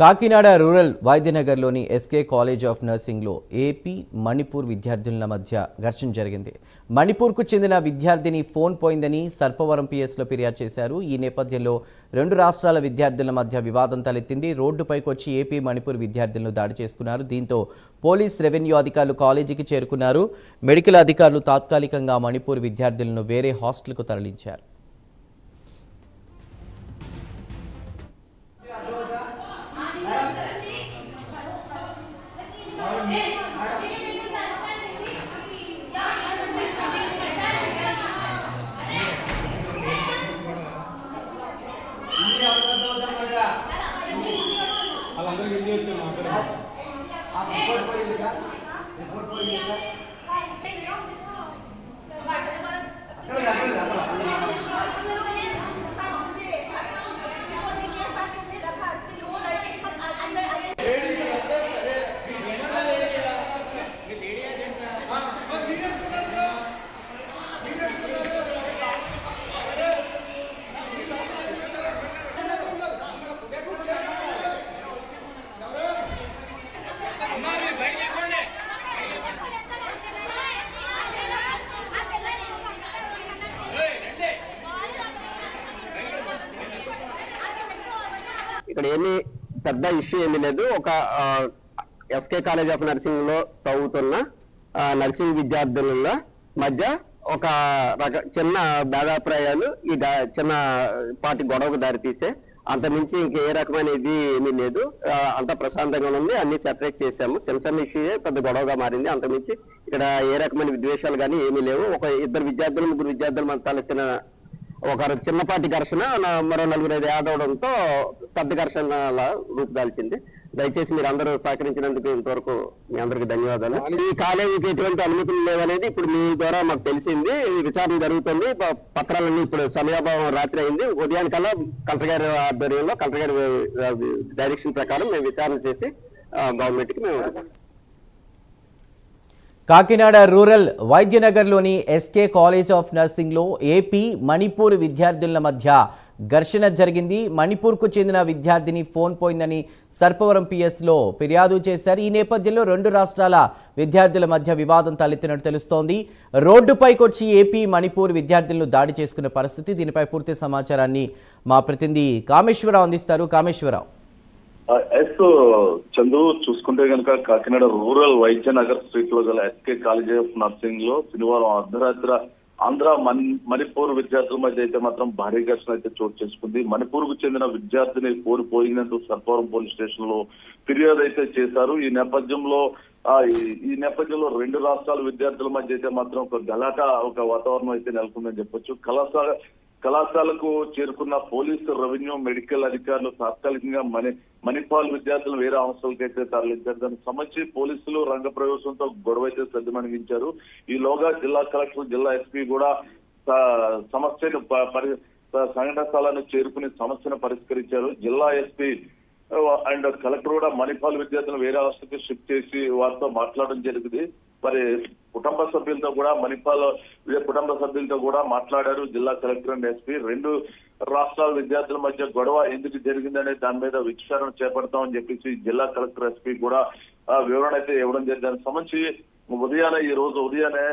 Kakinada rural వైద్యనగర్లోని SK college of నర్సింగ్లో AP Manipur విద్యార్థుల మధ్య ఘర్షణ జరిగింది. మణిపూర్కు చెందిన విద్యార్థిని ఫోన్ పోయిందని సర్పవరం పిఎస్లో ఫిర్యాదు చేశారు. ఈ నేపథ్యంలో రెండు రాష్ట్రాల విద్యార్థుల మధ్య వివాదం తలెత్తింది. రోడ్డుపైకి వచ్చి ఏపీ మణిపూర్ విద్యార్థులను దాడి చేసుకున్నారు. దీంతో పోలీస్ రెవెన్యూ అధికారులు కాలేజీకి చేరుకున్నారు. మెడికల్ అధికారులు తాత్కాలికంగా మణిపూర్ విద్యార్థులను వేరే హాస్టల్కు తరలించారు. ఇక్కడ ఏమీ పెద్ద ఇష్యూ ఏమీ లేదు. ఒక ఎస్కే కాలేజ్ ఆఫ్ నర్సింగ్ లో చదువుతున్న నర్సింగ్ విద్యార్థుల మధ్య ఒక చిన్న భేదాభిప్రాయాలు ఈ చిన్న పాటి గొడవకు దారితీసే అంతమించి ఇంకే రకమైన ఇది ఏమీ లేదు. అంత ప్రశాంతంగా ఉంది. అన్ని సెపరేట్ చేశాము. చిన్న చిన్న ఇష్యూయే పెద్ద గొడవగా మారింది. అంతమించి ఇక్కడ ఏ రకమైన విద్వేషాలు కానీ ఏమీ లేవు. ఒక ఇద్దరు విద్యార్థులు ముగ్గురు విద్యార్థుల మధ్య తలెత్తిన ఒక చిన్నపాటి ఘర్షణ మరో 4-5 ఆదవడంతో పెద్ద ఘర్షణ రూపుదాల్చింది. దయచేసి మీరు అందరూ సహకరించినందుకు ఇంతవరకు మీ అందరికి ధన్యవాదాలు. ఈ కాలేజీకి ఎటువంటి అనుమతులు లేవనేది ఇప్పుడు మీ ద్వారా మాకు తెలిసింది. విచారణ జరుగుతుంది. పత్రాలన్నీ ఇప్పుడు సమయాభావం రాత్రి అయింది. ఉదయానికల్లా కలెక్టర్ గారి ఆధ్వర్యంలో కలెక్టర్ గారి డైరెక్షన్ ప్రకారం మేము విచారణ చేసి గవర్నమెంట్ కి మేము కాకినాడ రూరల్ వైద్యనగర్లోని ఎస్కే కాలేజ్ ఆఫ్ నర్సింగ్లో ఏపీ మణిపూర్ విద్యార్థుల మధ్య ఘర్షణ జరిగింది. మణిపూర్కు చెందిన విద్యార్థిని ఫోన్ పోయిందని సర్పవరం పిఎస్లో ఫిర్యాదు చేశారు. ఈ నేపథ్యంలో రెండు రాష్ట్రాల విద్యార్థుల మధ్య వివాదం తలెత్తినట్టు తెలుస్తోంది. రోడ్డుపైకి వచ్చి ఏపీ మణిపూర్ విద్యార్థులను దాడి చేసుకునే పరిస్థితి. దీనిపై పూర్తి సమాచారాన్ని మా ప్రతినిధి కామేశ్వరరావు అందిస్తారు. కామేశ్వరరావు. చందు, చూసుకుంటే కనుక కాకినాడ రూరల్ వైద్యనగర్ స్ట్రీట్ లో గల ఎస్కే కాలేజ్ ఆఫ్ నర్సింగ్ లో శనివారం అర్ధరాత్రి ఆంధ్ర మణిపూర్ విద్యార్థుల మధ్య అయితే మాత్రం భారీ ఘర్షణ అయితే చోటు చేసుకుంది. మణిపూర్ కు చెందిన విద్యార్థిని పోయినందుకు సర్పవరం పోలీస్ స్టేషన్ లో ఫిర్యాదు అయితే చేశారు. ఈ నేపథ్యంలో రెండు రాష్ట్రాల విద్యార్థుల మధ్య అయితే మాత్రం ఒక గలాట, ఒక వాతావరణం అయితే నెలకొందని చెప్పొచ్చు. కళాశాలకు చేరుకున్న పోలీసు, రెవెన్యూ, మెడికల్ అధికారులు తాత్కాలికంగా మణిపాల్ విద్యార్థులు వేరే హాస్టల్కి అయితే తరలించారు. దానికి సంబంధించి పోలీసులు రంగ ప్రవేశంతో గొడవ అయితే సద్దుమణిగించారు. ఈలోగా జిల్లా కలెక్టర్, జిల్లా ఎస్పీ కూడా సమస్యను సంఘటన స్థలాన్ని చేరుకుని సమస్యను పరిష్కరించారు. జిల్లా ఎస్పీ అండ్ కలెక్టర్ కూడా మణిపాల్ విద్యార్థులను వేరే హాస్టల్కి షిఫ్ట్ చేసి వారితో మాట్లాడడం జరిగింది. మరి కుటుంబ సభ్యులతో కూడా మాట్లాడారు జిల్లా కలెక్టర్ అండ్ ఎస్పీ. రెండు రాష్ట్రాల విద్యార్థుల మధ్య గొడవ ఎందుకు జరిగిందనే దాని మీద విచారణ చేపడతామని చెప్పేసి జిల్లా కలెక్టర్, ఎస్పీ కూడా వివరణ అయితే ఇవ్వడం జరిగింది. దానికి సంబంధించి ఈ రోజు ఉదయాన్నే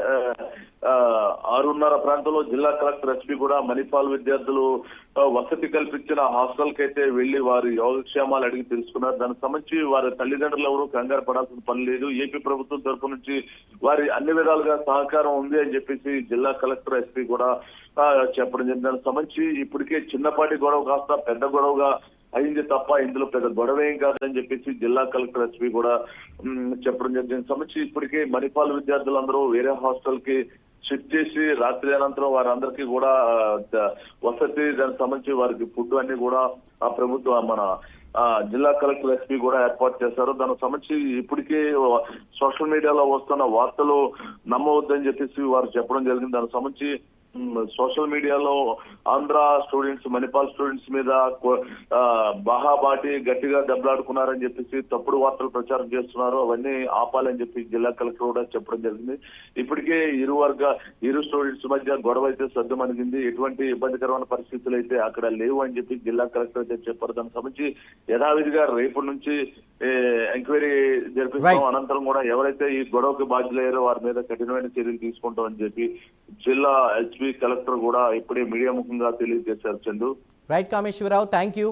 6:30 ప్రాంతంలో జిల్లా కలెక్టర్, ఎస్పీ కూడా మణిపాల్ విద్యార్థులు వసతి కల్పించిన హాస్టల్ కి అయితే వెళ్లి వారి యోగక్షేమాలు అడిగి తెలుసుకున్నారు. దానికి సంబంధించి వారి తల్లిదండ్రులు ఎవరు కంగారు పడాల్సిన పని లేదు. ఏపీ ప్రభుత్వం తరఫు నుంచి వారి అన్ని విధాలుగా సహకారం ఉంది అని చెప్పేసి జిల్లా కలెక్టర్, ఎస్పీ కూడా చెప్పడం జరిగింది. దానికి సంబంధించి ఇప్పటికే చిన్నపాటి గొడవ కాస్త పెద్ద గొడవగా అయింది తప్ప ఇందులో పెద్ద గొడవ ఏం కాదని చెప్పేసి జిల్లా కలెక్టర్, ఎస్పీ కూడా చెప్పడం జరిగింది. సంబంధించి ఇప్పటికే మణిపాల్ విద్యార్థులందరూ వేరే హాస్టల్ కి షిఫ్ట్ చేసి రాత్రి అనంతరం వారందరికీ కూడా వసతి, దానికి సంబంధించి వారికి ఫుడ్ అన్ని కూడా ఆ ప్రభుత్వం మన జిల్లా కలెక్టర్, ఎస్పీ కూడా ఏర్పాటు చేశారు. దానికి సంబంధించి ఇప్పటికే సోషల్ మీడియాలో వస్తున్న వార్తలు నమ్మవద్దని చెప్పేసి వారు చెప్పడం జరిగింది. దానికి సంబంధించి సోషల్ మీడియాలో ఆంధ్ర స్టూడెంట్స్ మణిపాల్ స్టూడెంట్స్ మీద బాహాబాటి గట్టిగా దెబ్బలాడుకున్నారని చెప్పేసి తప్పుడు వార్తలు ప్రచారం చేస్తున్నారు. అవన్నీ ఆపాలని చెప్పి జిల్లా కలెక్టర్ కూడా చెప్పడం జరిగింది. ఇప్పటికే ఇరు స్టూడెంట్స్ మధ్య గొడవ అయితే సద్దుమణిగింది. ఎటువంటి ఇబ్బందికరమైన పరిస్థితులు అయితే అక్కడ లేవు అని చెప్పి జిల్లా కలెక్టర్ అయితే చెప్పారు. దానికి సంబంధించి యథావిధిగా రేపటి నుంచి ఎంక్వైరీ జరిపిస్తాం. అనంతరం కూడా ఎవరైతే ఈ గొడవకి బాధ్యులయ్యారో వారి మీద కఠినమైన చర్యలు తీసుకుంటామని చెప్పి జిల్లా ఎస్పీ కలెక్టర్ కూడా ఇప్పుడే మీడియా ముఖంగా తెలియజేశారు. Chandu. Right Kameswara Rao, thank you.